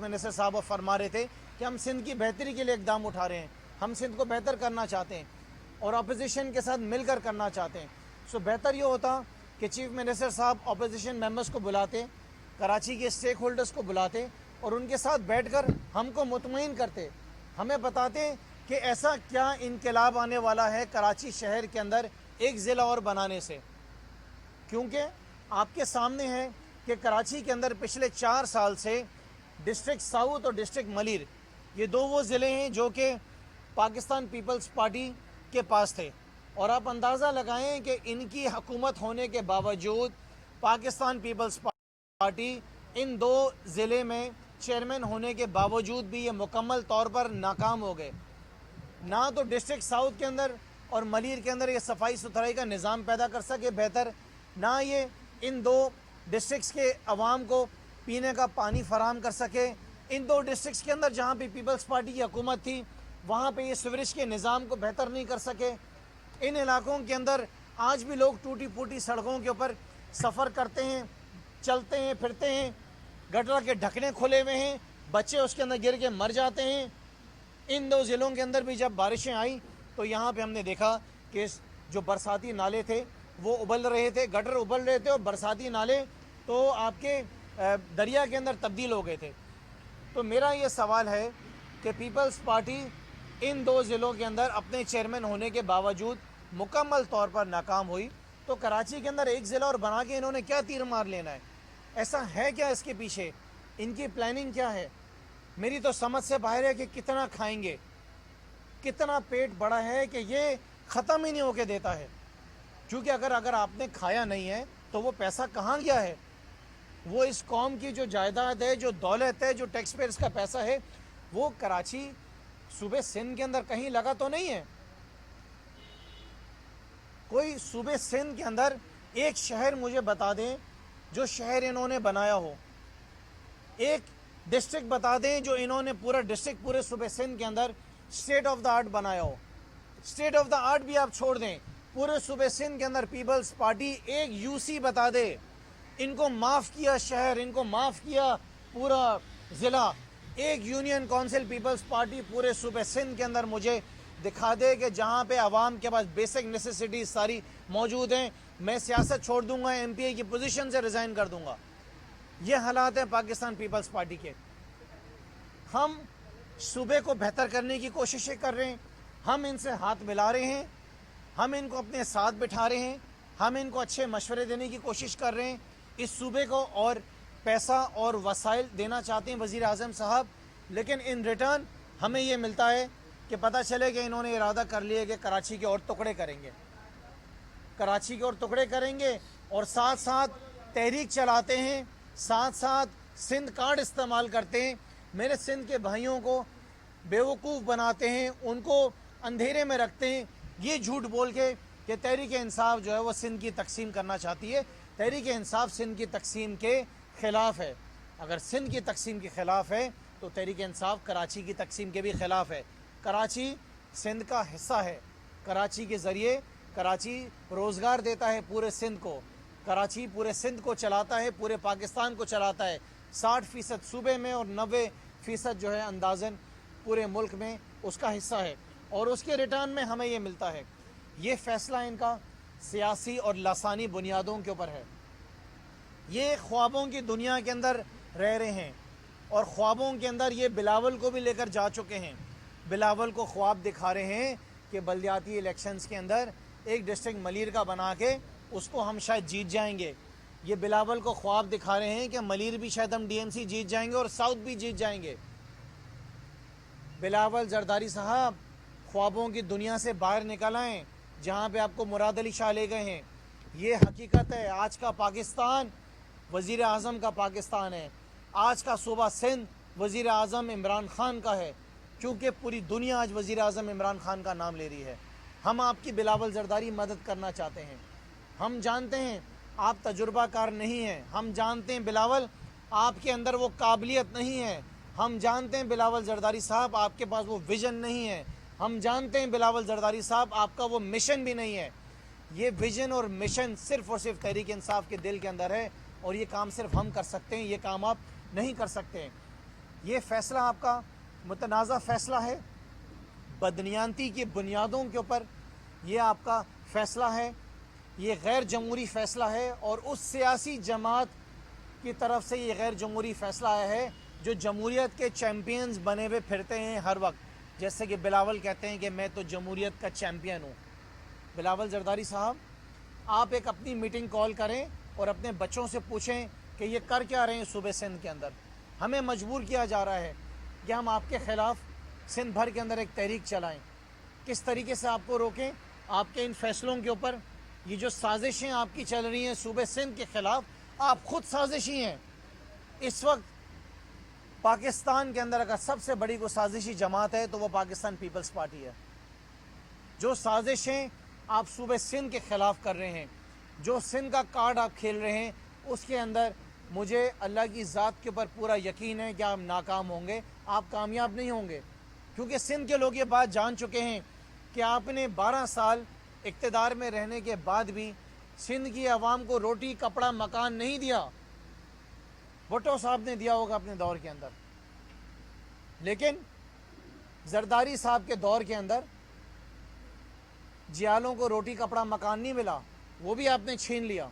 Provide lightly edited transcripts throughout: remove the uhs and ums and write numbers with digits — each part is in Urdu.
منسٹر صاحب فرما رہے تھے کہ ہم سندھ کی بہتری کے لیے اقدام اٹھا رہے ہیں, ہم سندھ کو بہتر کرنا چاہتے ہیں اور اپوزیشن کے ساتھ مل کر کرنا چاہتے ہیں. سو بہتر یہ ہوتا کہ چیف منسٹر صاحب اپوزیشن ممبرس کو بلاتے, کراچی کے اسٹیک ہولڈرز کو بلاتے اور ان کے ساتھ بیٹھ کر ہم کو مطمئن کرتے, ہمیں بتاتے کہ ایسا کیا انقلاب آنے والا ہے کراچی شہر کے اندر ایک ضلع اور بنانے سے. کیونکہ آپ کے سامنے ہے کہ کراچی کے اندر پچھلے 4 سال سے ڈسٹرکٹ ساؤتھ اور ڈسٹرکٹ ملیر یہ دو وہ ضلع ہیں جو کہ پاکستان پیپلز پارٹی کے پاس تھے, اور آپ اندازہ لگائیں کہ ان کی حکومت ہونے کے باوجود پاکستان پیپلز پارٹی ان 2 ضلع میں چیئرمین ہونے کے باوجود بھی یہ مکمل طور پر ناکام ہو گئے. نہ تو ڈسٹرکٹ ساؤتھ کے اندر اور ملیر کے اندر یہ صفائی ستھرائی کا نظام پیدا کر سکے بہتر, نہ یہ ان 2 ڈسٹرکٹس کے عوام کو پینے کا پانی فراہم کر سکے. ان 2 ڈسٹرکٹس کے اندر جہاں پہ پیپلز پارٹی کی حکومت تھی وہاں پہ یہ سیوریج کے نظام کو بہتر نہیں کر سکے. ان علاقوں کے اندر آج بھی لوگ ٹوٹی پھوٹی سڑکوں کے اوپر سفر کرتے ہیں, چلتے ہیں, پھرتے ہیں, گٹر کے ڈھکنے کھلے ہوئے ہیں, بچے اس کے اندر گر کے مر جاتے ہیں. ان 2 ضلعوں کے اندر بھی جب بارشیں آئیں تو یہاں پہ ہم نے دیکھا کہ جو برساتی نالے تھے وہ ابل رہے تھے, گٹر ابل رہے تھے اور برساتی نالے تو آپ کے دریا کے اندر تبدیل ہو گئے تھے. تو میرا یہ سوال ہے کہ پیپلز پارٹی ان 2 ضلعوں کے اندر اپنے چیئرمین ہونے کے باوجود مکمل طور پر ناکام ہوئی, تو کراچی کے اندر ایک ضلع اور بنا کے انہوں نے کیا تیر مار لینا ہے؟ ایسا ہے کیا اس کے پیچھے؟ ان کی پلاننگ کیا ہے؟ میری تو سمجھ سے باہر ہے کہ کتنا کھائیں گے, کتنا پیٹ بڑا ہے کہ یہ ختم ہی نہیں ہو کے دیتا ہے. کیونکہ اگر آپ نے کھایا نہیں ہے تو وہ پیسہ کہاں گیا ہے؟ وہ اس قوم کی جو جائیداد ہے, جو دولت ہے, جو ٹیکس پیئرز کا پیسہ ہے, وہ کراچی صوبے سندھ کے اندر کہیں لگا تو نہیں ہے. کوئی صوبے سندھ کے اندر ایک شہر مجھے بتا دیں جو شہر انہوں نے بنایا ہو, ایک ڈسٹرکٹ بتا دیں جو انہوں نے پورا ڈسٹرکٹ پورے صوبے سندھ کے another state of the art بنایا ہو. اسٹیٹ آف دا آرٹ بھی آپ چھوڑ دیں, پورے صوبے سندھ کے اندر پیپلز پارٹی ایک یو سی بتا دے. ان کو معاف کیا شہر, ان کو معاف کیا پورا ضلع, ایک یونین کونسل پیپلز پارٹی پورے صوبے سندھ کے اندر مجھے دکھا دے کہ جہاں پہ عوام کے پاس بیسک نیسیسٹیز ساری موجود ہیں, میں سیاست چھوڑ دوں گا, ایم پی اے کی پوزیشن سے ریزائن کر دوں گا. یہ حالات ہیں پاکستان پیپلز پارٹی کے. ہم صوبے کو بہتر کرنے کی کوششیں کر رہے ہیں, ہم ان سے ہاتھ ملا رہے ہیں, ہم ان کو اپنے ساتھ بٹھا رہے ہیں, ہم ان کو اچھے مشورے دینے کی کوشش کر رہے ہیں. اس صوبے کو اور پیسہ اور وسائل دینا چاہتے ہیں وزیر اعظم صاحب, لیکن ان ریٹرن ہمیں یہ ملتا ہے کہ پتہ چلے کہ انہوں نے ارادہ کر لیا کہ کراچی کے اور ٹکڑے کریں گے, کراچی کے اور ٹکڑے کریں گے, اور ساتھ ساتھ تحریک چلاتے ہیں, ساتھ ساتھ سندھ کارڈ استعمال کرتے ہیں, میرے سندھ کے بھائیوں کو بیوقوف بناتے ہیں, ان کو اندھیرے میں رکھتے ہیں, یہ جھوٹ بول کے کہ تحریک انصاف جو ہے وہ سندھ کی تقسیم کرنا چاہتی ہے. تحریک انصاف سندھ کی تقسیم کے خلاف ہے. اگر سندھ کی تقسیم کے خلاف ہے تو تحریک انصاف کراچی کی تقسیم کے بھی خلاف ہے. کراچی سندھ کا حصہ ہے, کراچی کے ذریعے کراچی روزگار دیتا ہے پورے سندھ کو, کراچی پورے سندھ کو چلاتا ہے, پورے پاکستان کو چلاتا ہے. 60% صوبے میں اور 90% جو ہے اندازاً پورے ملک میں اس کا حصہ ہے, اور اس کے ریٹرن میں ہمیں یہ ملتا ہے. یہ فیصلہ ان کا سیاسی اور لسانی بنیادوں کے اوپر ہے. یہ خوابوں کی دنیا کے اندر رہ رہے ہیں, اور خوابوں کے اندر یہ بلاول کو بھی لے کر جا چکے ہیں. بلاول کو خواب دکھا رہے ہیں کہ بلدیاتی الیکشنز کے اندر ایک ڈسٹرکٹ ملیر کا بنا کے اس کو ہم شاید جیت جائیں گے. یہ بلاول کو خواب دکھا رہے ہیں کہ ملیر بھی شاید ہم ڈی ایم سی جیت جائیں گے اور ساؤتھ بھی جیت جائیں گے. بلاول زرداری صاحب, خوابوں کی دنیا سے باہر نکل آئیں جہاں پہ آپ کو مراد علی شاہ لے گئے ہیں. یہ حقیقت ہے. آج کا پاکستان وزیر اعظم کا پاکستان ہے. آج کا صوبہ سندھ وزیر اعظم عمران خان کا ہے, کیونکہ پوری دنیا آج وزیر اعظم عمران خان کا نام لے رہی ہے. ہم آپ کی بلاول زرداری مدد کرنا چاہتے ہیں. ہم جانتے ہیں آپ تجربہ کار نہیں ہیں, ہم جانتے ہیں بلاول آپ کے اندر وہ قابلیت نہیں ہے, ہم جانتے ہیں بلاول زرداری صاحب آپ کے پاس وہ ویژن نہیں ہے, ہم جانتے ہیں بلاول زرداری صاحب آپ کا وہ مشن بھی نہیں ہے. یہ ویژن اور مشن صرف اور صرف تحریک انصاف کے دل کے اندر ہے, اور یہ کام صرف ہم کر سکتے ہیں, یہ کام آپ نہیں کر سکتے ہیں. یہ فیصلہ آپ کا متنازع فیصلہ ہے، بدنیانتی کی بنیادوں کے اوپر یہ آپ کا فیصلہ ہے، یہ غیر جمہوری فیصلہ ہے، اور اس سیاسی جماعت کی طرف سے یہ غیر جمہوری فیصلہ آیا ہے جو جمہوریت کے چیمپئنز بنے ہوئے پھرتے ہیں ہر وقت، جیسے کہ بلاول کہتے ہیں کہ میں تو جمہوریت کا چیمپئن ہوں۔ بلاول زرداری صاحب، آپ ایک اپنی میٹنگ کال کریں اور اپنے بچوں سے پوچھیں کہ یہ کر کیا رہے ہیں صوبے سندھ کے اندر۔ ہمیں مجبور کیا جا رہا ہے کہ ہم آپ کے خلاف سندھ بھر کے اندر ایک تحریک چلائیں۔ کس طریقے سے آپ کو روکیں؟ آپ کے ان فیصلوں کے اوپر یہ جو سازشیں آپ کی چل رہی ہیں صوبے سندھ کے خلاف، آپ خود سازشی ہیں۔ اس وقت پاکستان کے اندر اگر سب سے بڑی کوئی سازشی جماعت ہے تو وہ پاکستان پیپلز پارٹی ہے۔ جو سازشیں آپ صوبے سندھ کے خلاف کر رہے ہیں، جو سندھ کا کارڈ آپ کھیل رہے ہیں، اس کے اندر مجھے اللہ کی ذات کے اوپر پورا یقین ہے کہ آپ ناکام ہوں گے، آپ کامیاب نہیں ہوں گے، کیونکہ سندھ کے لوگ یہ بات جان چکے ہیں کہ آپ نے 12 سال اقتدار میں رہنے کے بعد بھی سندھ کی عوام کو روٹی کپڑا مکان نہیں دیا۔ بھٹو صاحب نے دیا ہوگا اپنے دور کے اندر، لیکن زرداری صاحب کے دور کے اندر جیالوں کو روٹی کپڑا مکان نہیں ملا، وہ بھی آپ نے چھین لیا۔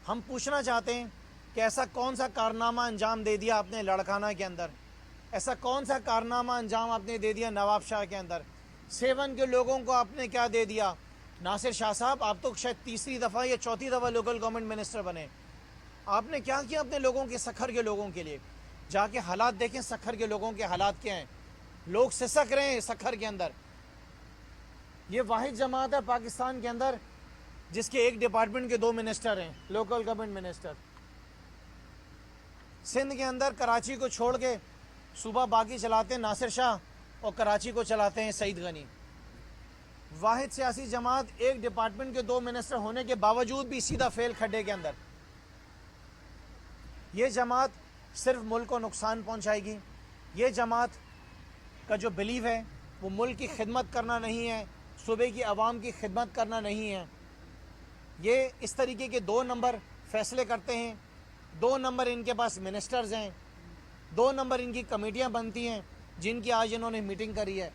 ہم پوچھنا چاہتے ہیں کہ ایسا کون سا کارنامہ انجام دے دیا آپ نے لڑکانہ کے اندر، ایسا کون سا کارنامہ انجام آپ نے دے دیا نواب شاہ کے اندر، 7 کے لوگوں کو آپ نے کیا دے دیا؟ ناصر شاہ صاحب، آپ تو شاید تیسری دفعہ یا چوتھی دفعہ لوکل گورنمنٹ منسٹر بنے، آپ نے کیا کیا اپنے لوگوں کے، سکھر کے لوگوں کے لیے؟ جا کے حالات دیکھیں سکھر کے لوگوں کے حالات کیا ہیں، لوگ سسک رہے ہیں سکھر کے اندر۔ یہ واحد جماعت ہے پاکستان کے اندر جس کے ایک ڈپارٹمنٹ کے 2 منسٹر ہیں، لوکل گورنمنٹ منسٹر۔ سندھ کے اندر کراچی کو چھوڑ کے صوبہ باقی چلاتے ہیں ناصر شاہ اور کراچی کو چلاتے ہیں سعید غنی۔ واحد سیاسی جماعت، ایک ڈپارٹمنٹ کے 2 منسٹر ہونے کے باوجود بھی سیدھا فیل کھڈے کے اندر۔ یہ جماعت صرف ملک کو نقصان پہنچائے گی۔ یہ جماعت کا جو بلیو ہے وہ ملک کی خدمت کرنا نہیں ہے، صوبے کی عوام کی خدمت کرنا نہیں ہے۔ یہ اس طریقے کے 2 نمبر فیصلے کرتے ہیں، 2 نمبر ان کے پاس منسٹرز ہیں، 2 نمبر ان کی کمیٹیاں بنتی ہیں جن کی آج انہوں نے میٹنگ کری ہے،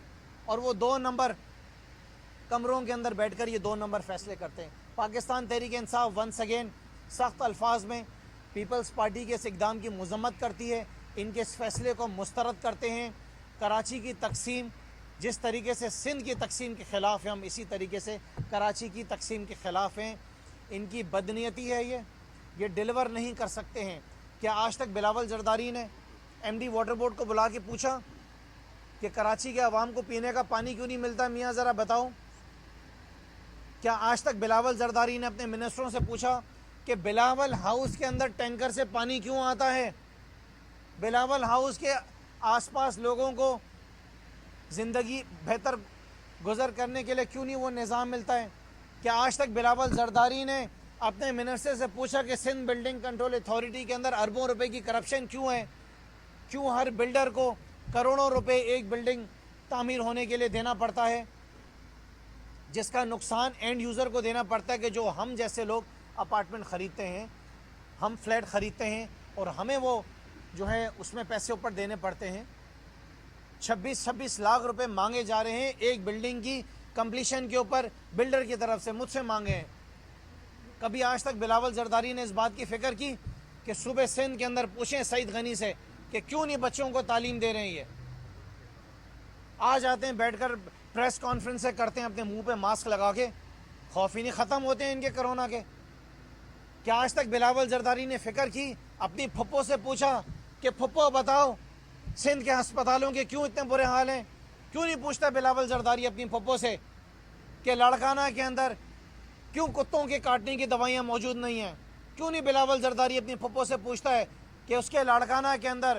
اور وہ 2 نمبر کمروں کے اندر بیٹھ کر یہ 2 نمبر فیصلے کرتے ہیں۔ پاکستان تحریک انصاف ونس اگین سخت الفاظ میں پیپلز پارٹی کے اس اقدام کی مذمت کرتی ہے، ان کے اس فیصلے کو مسترد کرتے ہیں۔ کراچی کی تقسیم جس طریقے سے سندھ کی تقسیم کے خلاف ہیں، ہم اسی طریقے سے کراچی کی تقسیم کے خلاف ہیں۔ ان کی بدنیتی ہے، یہ ڈیلیور نہیں کر سکتے ہیں۔ کیا آج تک بلاول زرداری نے ایم ڈی واٹر بورڈ کو بلا کے پوچھا کہ کراچی کے عوام کو پینے کا پانی کیوں نہیں ملتا؟ میاں ذرا بتاؤ۔ کیا آج تک بلاول زرداری نے اپنے منسٹروں سے پوچھا کہ بلاول ہاؤس کے اندر ٹینکر سے پانی کیوں آتا ہے؟ بلاول ہاؤس کے آس پاس لوگوں کو زندگی بہتر گزر کرنے کے لیے کیوں نہیں وہ نظام ملتا ہے؟ کیا آج تک بلاول زرداری نے اپنے منسٹر سے پوچھا کہ سندھ بلڈنگ کنٹرول اتھارٹی کے اندر اربوں روپے کی کرپشن کیوں ہے؟ کیوں ہر بلڈر کو کروڑوں روپے ایک بلڈنگ تعمیر ہونے کے لیے دینا پڑتا ہے، جس کا نقصان اینڈ یوزر کو دینا پڑتا ہے کہ جو ہم جیسے لوگ اپارٹمنٹ خریدتے ہیں، ہم فلیٹ خریدتے ہیں، اور ہمیں وہ جو ہے اس میں پیسے اوپر دینے پڑتے ہیں۔ 26 لاکھ روپے مانگے جا رہے ہیں ایک بلڈنگ کی کمپلیشن کے اوپر، بلڈر کی طرف سے، مجھ سے مانگے ہیں۔ کبھی آج تک بلاول زرداری نے اس بات کی فکر کی کہ صوبے سندھ کے اندر پوچھیں سعید غنی سے کہ کیوں نہیں بچوں کو تعلیم دے رہے ہیں؟ یہ آ جاتے ہیں بیٹھ کر پریس کانفرنس سے کرتے ہیں اپنے منہ پہ ماسک لگا کے، خوف ہی نہیں ختم ہوتے ہیں ان کے کرونا کے۔ کیا آج تک بلاول زرداری نے فکر کی، اپنی پھپھو سے پوچھا کہ پھپھو بتاؤ سندھ کے ہسپتالوں کے کیوں اتنے برے حال ہیں؟ کیوں نہیں پوچھتا بلاول زرداری اپنی پھپھو سے کہ لڑکانہ کے اندر کیوں کتوں کے کاٹنے کی دوائیاں موجود نہیں ہیں؟ کیوں نہیں بلاول زرداری اپنی پھپھو سے پوچھتا ہے کہ اس کے لڑکانہ کے اندر،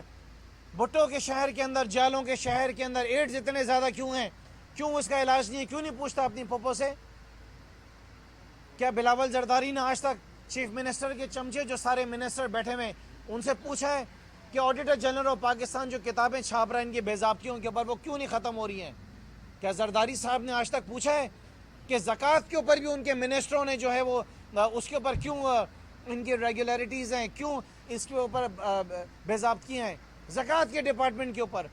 بھٹو کے شہر کے اندر، جالوں کے شہر کے اندر ایڈز اتنے زیادہ کیوں ہیں؟ کیوں اس کا علاج نہیں ہے؟ کیوں نہیں پوچھتا اپنی پھپھو سے؟ کیا بلاول زرداری نے آج تک چیف منسٹر کے چمچے جو سارے منسٹر بیٹھے ہوئے ان سے پوچھا ہے کہ آڈیٹر جنرل آف پاکستان جو کتابیں چھاپ رہا ہے ان کی بے ضابطیوں کے اوپر، وہ کیوں نہیں ختم ہو رہی ہیں؟ کیا زرداری صاحب نے آج تک پوچھا ہے کہ زکوٰۃ کے اوپر بھی ان کے منسٹروں نے جو ہے وہ اس کے اوپر کیوں ان کی ریگولیرٹیز ہیں، کیوں اس کے اوپر بے ضابطگیاں ہیں؟ زکوٰۃ کے ڈپارٹمنٹ کے اوپر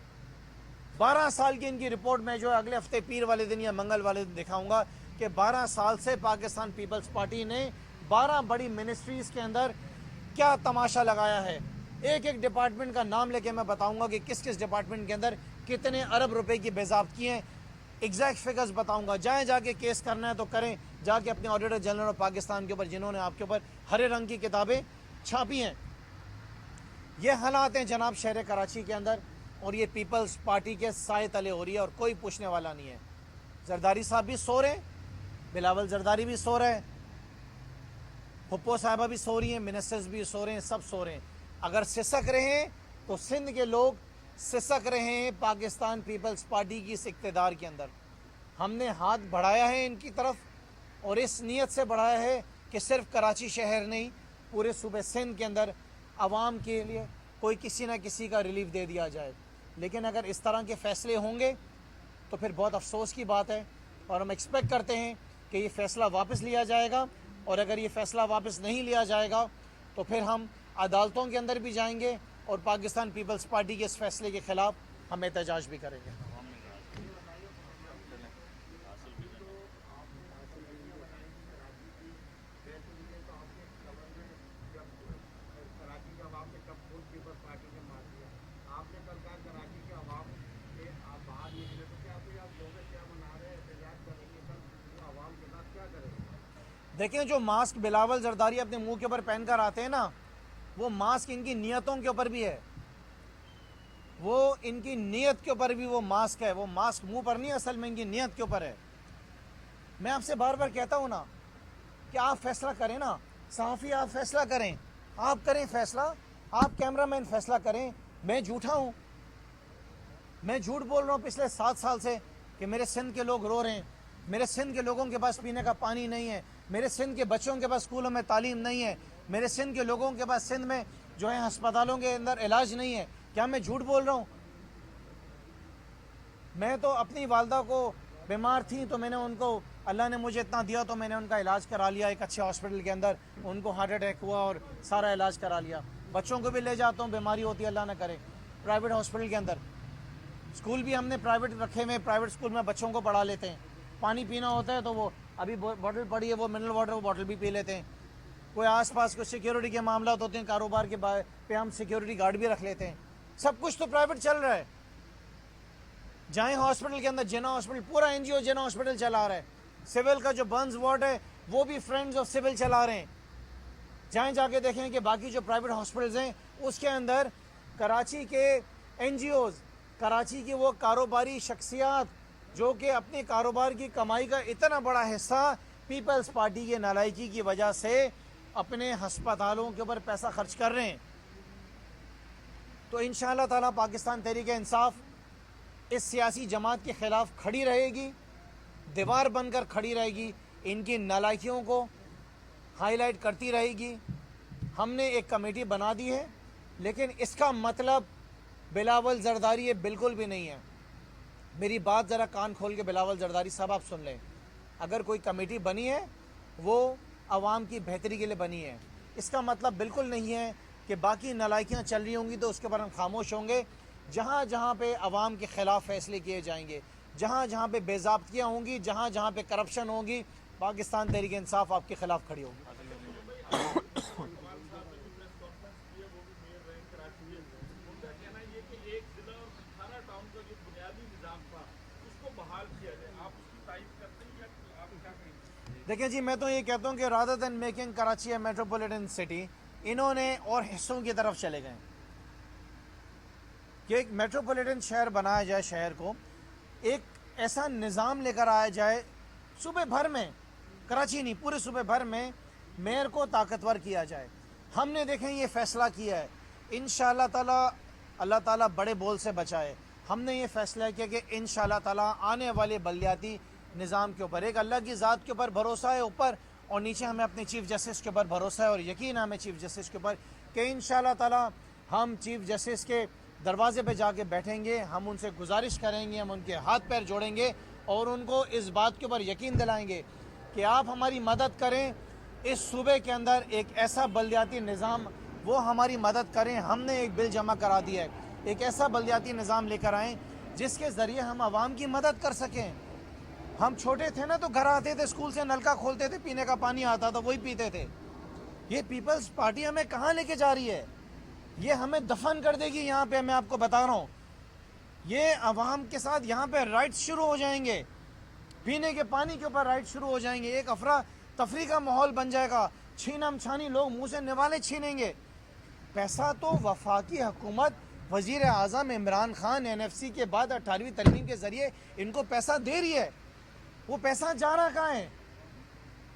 12 سال کی ان کی رپورٹ میں جو اگلے ہفتے پیر والے دن یا منگل والے دن دکھاؤں گا کہ 12 سال سے پاکستان پیپلز پارٹی نے 12 بڑی منسٹریز کے اندر کیا تماشا لگایا ہے. ایک ایک ڈپارٹمنٹ کا نام لے کے میں بتاؤں گا کہ کس کس ڈپارٹمنٹ کے اندر کتنے ارب روپے کی بے ضابطگی ہیں. ایگزیکٹ فگرز بتاؤں گا. جائیں جا کے کیس کرنا ہے تو کریں, جا کے اپنے آڈیٹر جنرل آف پاکستان کے اوپر جنہوں نے آپ کے اوپر ہرے رنگ کی کتابیں چھاپی ہیں. یہ حالات ہیں جناب شہر کراچی کے اندر, اور یہ پیپلز پارٹی کے سائے تلے ہو رہی ہے اور کوئی پوچھنے والا نہیں ہے. زرداری صاحب بھی سو رہے ہیں, بلاول زرداری بھی سو رہے ہیں, پھپھو صاحبہ بھی سو رہی ہیں, منسٹرز بھی سو رہے ہیں, سب سو رہے ہیں. اگر سسک رہے ہیں تو سندھ کے لوگ سسک رہے ہیں پاکستان پیپلز پارٹی کی اس اقتدار کے اندر. ہم نے ہاتھ بڑھایا ہے ان کی طرف, اور اس نیت سے بڑھایا ہے کہ صرف کراچی شہر نہیں, پورے صوبے سندھ کے اندر عوام کے لیے کوئی کسی نہ کسی کا ریلیف دے دیا جائے. لیکن اگر اس طرح کے فیصلے ہوں گے تو پھر بہت افسوس کی بات ہے, اور ہم ایکسپیکٹ کرتے ہیں کہ یہ فیصلہ واپس لیا جائے گا. اور اگر یہ فیصلہ واپس نہیں لیا جائے گا تو پھر ہم عدالتوں کے اندر بھی جائیں گے اور پاکستان پیپلز پارٹی کے اس فیصلے کے خلاف ہم احتجاج بھی کریں گے. دیکھیں, جو ماسک بلاول زرداری اپنے منہ کے اوپر پہن کر آتے ہیں نا, وہ ماسک ان کی نیتوں کے اوپر بھی ہے. وہ ان کی نیت کے اوپر بھی وہ ماسک ہے. وہ ماسک منہ پر نہیں, اصل میں ان کی نیت کے اوپر ہے. میں آپ سے بار بار کہتا ہوں نا کہ آپ فیصلہ کریں نا, صحافی آپ فیصلہ کریں, آپ کریں فیصلہ, آپ کیمرہ مین فیصلہ کریں. میں جھوٹا ہوں, میں جھوٹ بول رہا ہوں پچھلے 7 سال سے کہ میرے سندھ کے لوگ رو رہے ہیں, میرے سندھ کے لوگوں کے پاس پینے کا پانی نہیں ہے, میرے سندھ کے بچوں کے پاس اسکولوں میں تعلیم نہیں ہے, میرے سندھ کے لوگوں کے پاس سندھ میں جو ہے ہسپتالوں کے اندر علاج نہیں ہے. کیا میں جھوٹ بول رہا ہوں؟ میں تو اپنی والدہ کو بیمار تھیں تو میں نے ان کو, اللہ نے مجھے اتنا دیا تو میں نے ان کا علاج کرا لیا ایک اچھے ہاسپٹل کے اندر. ان کو ہارٹ اٹیک ہوا اور سارا علاج کرا لیا. بچوں کو بھی لے جاتا ہوں, بیماری ہوتی ہے اللہ نہ کرے, پرائیویٹ ہاسپٹل کے اندر. اسکول بھی ہم نے پرائیویٹ رکھے ہوئے, پرائیویٹ اسکول میں بچوں کو پڑھا لیتے ہیں. پانی پینا ہوتا ہے تو وہ ابھی بوٹل پڑی ہے, وہ منرل واٹر, وہ بوٹل بھی پی لیتے ہیں. کوئی آس پاس کوئی سیکیورٹی کے معاملات ہوتے ہیں کاروبار کے پہ, ہم سیکیورٹی گارڈ بھی رکھ لیتے ہیں. سب کچھ تو پرائیویٹ چل رہا ہے. جائیں ہاسپٹل کے اندر, جنا ہاسپٹل, پورا این جی او جنا ہاسپٹل چلا رہا ہے. سول کا جو برنز وارڈ ہے وہ بھی فرینڈز آف سول چلا رہے ہیں. جائیں جا کے دیکھیں کہ باقی جو پرائیویٹ ہاسپٹلز ہیں اس کے اندر کراچی کے این جی اوز, کراچی کی وہ کاروباری شخصیات جو کہ اپنے کاروبار کی کمائی کا اتنا بڑا حصہ پیپلز پارٹی کے نالائکی کی وجہ سے اپنے ہسپتالوں کے اوپر پیسہ خرچ کر رہے ہیں. تو انشاءاللہ تعالیٰ پاکستان تحریک انصاف اس سیاسی جماعت کے خلاف کھڑی رہے گی, دیوار بن کر کھڑی رہے گی, ان کی نالائکیوں کو ہائی لائٹ کرتی رہے گی. ہم نے ایک کمیٹی بنا دی ہے, لیکن اس کا مطلب بلاول زرداری یہ بالکل بھی نہیں ہے. میری بات ذرا کان کھول کے بلاول زرداری صاحب آپ سن لیں. اگر کوئی کمیٹی بنی ہے وہ عوام کی بہتری کے لیے بنی ہے. اس کا مطلب بالکل نہیں ہے کہ باقی نالائکیاں چل رہی ہوں گی تو اس کے اوپر ہم خاموش ہوں گے. جہاں جہاں پہ عوام کے خلاف فیصلے کیے جائیں گے, جہاں جہاں پہ بے ضابطگیاں ہوں گی, جہاں جہاں پہ کرپشن ہوگی, پاکستان تحریک انصاف آپ کے خلاف کھڑی ہوگی. دیکھیں جی, میں تو یہ کہتا ہوں کہ رادر دین میکنگ کراچی اے میٹروپولیٹن سٹی, انہوں نے اور حصوں کی طرف چلے گئے کہ ایک میٹروپولیٹن شہر بنایا جائے, شہر کو ایک ایسا نظام لے کر آیا جائے صوبے بھر میں, کراچی نہیں پورے صوبے بھر میں میئر کو طاقتور کیا جائے. ہم نے دیکھیں یہ فیصلہ کیا ہے, انشاءاللہ تعالیٰ اللہ تعالیٰ بڑے بول سے بچائے. ہم نے یہ فیصلہ کیا کہ انشاءاللہ تعالیٰ آنے والے بلدیاتی نظام کے اوپر ایک اللہ کی ذات کے اوپر بھروسہ ہے اوپر, اور نیچے ہمیں اپنے چیف جسٹس کے اوپر بھروسہ ہے اور یقین ہے ہمیں چیف جسٹس کے اوپر کہ انشاءاللہ تعالیٰ ہم چیف جسٹس کے دروازے پہ جا کے بیٹھیں گے, ہم ان سے گزارش کریں گے, ہم ان کے ہاتھ پیر جوڑیں گے اور ان کو اس بات کے اوپر یقین دلائیں گے کہ آپ ہماری مدد کریں اس صوبے کے اندر ایک ایسا بلدیاتی نظام, وہ ہماری مدد کریں. ہم نے ایک بل جمع کرا دیا ہے, ایک ایسا بلدیاتی نظام لے کر آئیں جس کے ذریعے ہم عوام کی مدد کر سکیں. ہم چھوٹے تھے نا تو گھر آتے تھے اسکول سے نلکا کھولتے تھے, پینے کا پانی آتا تھا وہی پیتے تھے. یہ پیپلز پارٹی ہمیں کہاں لے کے جا رہی ہے؟ یہ ہمیں دفن کر دے گی یہاں پہ. میں آپ کو بتا رہا ہوں یہ عوام کے ساتھ یہاں پہ رائٹس شروع ہو جائیں گے, پینے کے پانی کے اوپر رائٹ شروع ہو جائیں گے, ایک افراتفری کا ماحول بن جائے گا, چھینم چھانی, لوگ منہ سے نوالے چھینیں گے. پیسہ تو وفاقی حکومت وزیر اعظم عمران خان NFC کے بعد 18ویں ترمیم کے ذریعے ان کو پیسہ دے رہی ہے. وہ پیسہ جا رہا کہاں ہے؟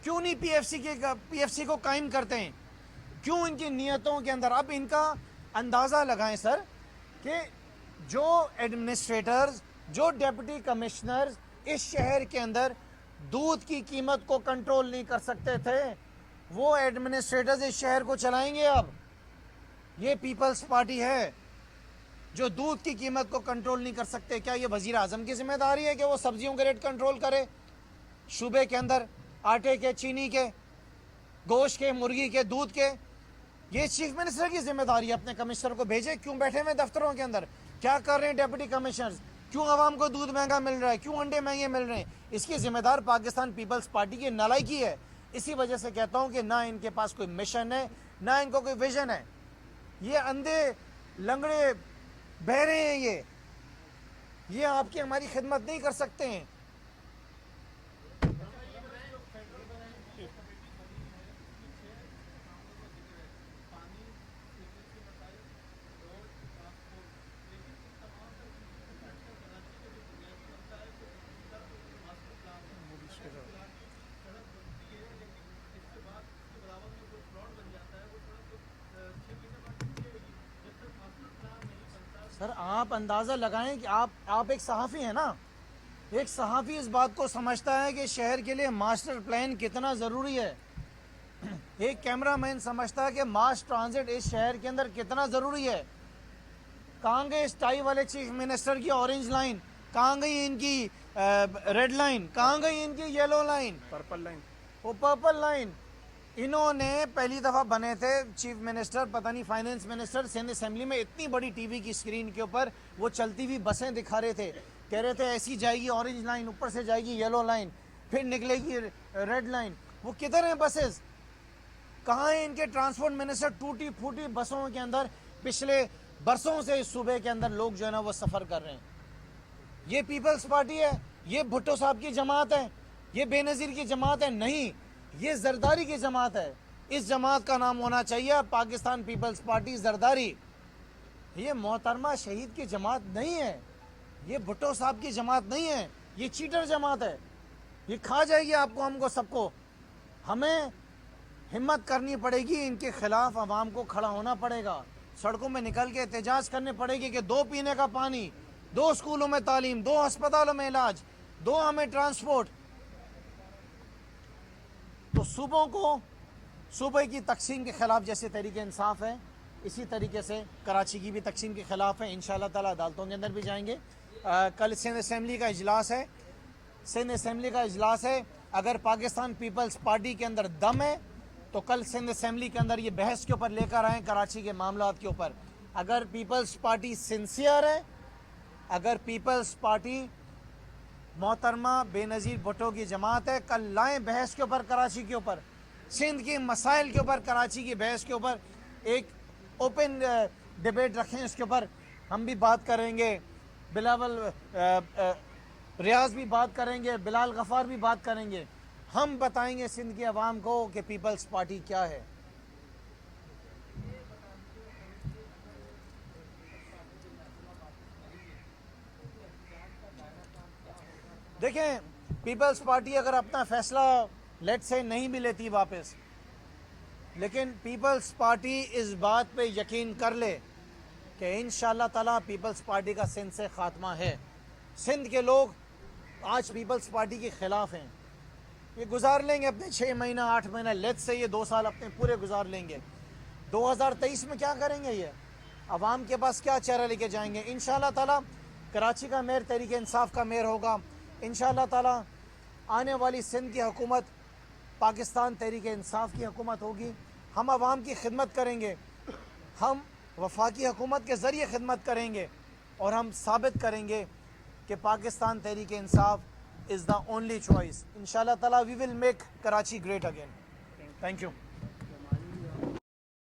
کیوں نہیں PFC کو قائم کرتے ہیں؟ کیوں ان کی نیتوں کے اندر؟ اب ان کا اندازہ لگائیں سر کہ جو ایڈمنسٹریٹرز, جو ڈیپٹی کمشنرز اس شہر کے اندر دودھ کی قیمت کو کنٹرول نہیں کر سکتے تھے, وہ ایڈمنسٹریٹرز اس شہر کو چلائیں گے. اب یہ پیپلز پارٹی ہے جو دودھ کی قیمت کو کنٹرول نہیں کر سکتے. کیا یہ وزیر اعظم کی ذمہ داری ہے کہ وہ سبزیوں کے ریٹ کنٹرول کرے صوبے کے اندر؟ آٹے کے, چینی کے, گوشت کے, مرغی کے, دودھ کے. یہ چیف منسٹر کی ذمہ داری ہے. اپنے کمشنر کو بھیجے. کیوں بیٹھے ہوئے دفتروں کے اندر؟ کیا کر رہے ہیں ڈیپٹی کمشنرز؟ کیوں عوام کو دودھ مہنگا مل رہا ہے؟ کیوں انڈے مہنگے مل رہے ہیں؟ اس کی ذمہ دار پاکستان پیپلز پارٹی کی نالائکی ہے. اسی وجہ سے کہتا ہوں کہ نہ ان کے پاس کوئی مشن ہے, نہ ان کو کوئی ویژن ہے. یہ اندھے لنگڑے بہرے ہیں. یہ آپ کی ہماری خدمت نہیں کر سکتے ہیں. سر آپ اندازہ لگائیں کہ آپ ایک صحافی ہیں نا. ایک صحافی اس بات کو سمجھتا ہے کہ شہر کے لیے ماسٹر پلان کتنا ضروری ہے. ایک کیمرہ مین سمجھتا ہے کہ ماس ٹرانزٹ اس شہر کے اندر کتنا ضروری ہے. کہاں گئی اس ٹائی والے چیف منسٹر کی اورنج لائن؟ کہاں گئی ان کی ریڈ لائن؟ کہاں گئی ان کی یلو لائن, پرپل لائن؟ وہ پرپل لائن. انہوں نے پہلی دفعہ بنے تھے چیف منسٹر, پتہ نہیں فائننس منسٹر, سندھ اسمبلی میں اتنی بڑی ٹی وی کی سکرین کے اوپر وہ چلتی ہوئی بسیں دکھا رہے تھے. کہہ رہے تھے ایسی جائے گی اورنج لائن, اوپر سے جائے گی یلو لائن, پھر نکلے گی ریڈ لائن. وہ کدھر ہیں بسز؟ کہاں ہیں ان کے ٹرانسپورٹ منسٹر؟ ٹوٹی پھوٹی بسوں کے اندر پچھلے برسوں سے اس صوبے کے اندر لوگ جو ہے نا وہ سفر کر رہے ہیں. یہ پیپلز پارٹی ہے؟ یہ بھٹو صاحب کی جماعت ہے؟ یہ بے نظیر کی جماعت ہے؟ نہیں, یہ زرداری کی جماعت ہے. اس جماعت کا نام ہونا چاہیے پاکستان پیپلز پارٹی زرداری. یہ محترمہ شہید کی جماعت نہیں ہے, یہ بھٹو صاحب کی جماعت نہیں ہے, یہ چیٹر جماعت ہے. یہ کھا جائے گی آپ کو, ہم کو, سب کو. ہمیں ہمت کرنی پڑے گی, ان کے خلاف عوام کو کھڑا ہونا پڑے گا, سڑکوں میں نکل کے احتجاج کرنے پڑے گی کہ 2 پینے کا پانی, 2 اسکولوں میں تعلیم, 2 ہسپتالوں میں علاج, 2 ہمیں ٹرانسپورٹ. تو صوبے کی تقسیم کے خلاف جیسے تحریک انصاف ہے, اسی طریقے سے کراچی کی بھی تقسیم کے خلاف ہے. انشاءاللہ تعالی عدالتوں کے اندر بھی جائیں گے. کل سندھ اسمبلی کا اجلاس ہے, اگر پاکستان پیپلز پارٹی کے اندر دم ہے تو کل سندھ اسمبلی کے اندر یہ بحث کے اوپر لے کر آئیں کراچی کے معاملات کے اوپر. اگر پیپلز پارٹی سنسیئر ہے, اگر پیپلز پارٹی محترمہ بے نظیر بھٹو کی جماعت ہے, کل لائیں بحث کے اوپر کراچی کے اوپر, سندھ کے مسائل کے اوپر, کراچی کی بحث کے اوپر ایک اوپن ڈیبیٹ رکھیں. اس کے اوپر ہم بھی بات کریں گے, بلاول ریاض بھی بات کریں گے, بلال غفار بھی بات کریں گے. ہم بتائیں گے سندھ کی عوام کو کہ پیپلز پارٹی کیا ہے. دیکھیں, پیپلز پارٹی اگر اپنا فیصلہ لیٹ سے نہیں بھی لیتی واپس, لیکن پیپلز پارٹی اس بات پہ یقین کر لے کہ انشاءاللہ تعالیٰ پیپلز پارٹی کا سندھ سے خاتمہ ہے. سندھ کے لوگ آج پیپلز پارٹی کے خلاف ہیں. یہ گزار لیں گے اپنے 6 مہینہ 8 مہینہ لیٹ سے, یہ 2 سال اپنے پورے گزار لیں گے. 2023 میں کیا کریں گے؟ یہ عوام کے پاس کیا چہرہ لے کے جائیں گے؟ انشاءاللہ تعالیٰ کراچی کا میئر تحریک انصاف کا میئر ہوگا. انشاءاللہ تعالیٰ آنے والی سندھ کی حکومت پاکستان تحریک انصاف کی حکومت ہوگی. ہم عوام کی خدمت کریں گے. ہم وفاقی حکومت کے ذریعے خدمت کریں گے اور ہم ثابت کریں گے کہ پاکستان تحریک انصاف از دا اونلی چوائس. انشاءاللہ تعالیٰ we will make Karachi great again. Thank you.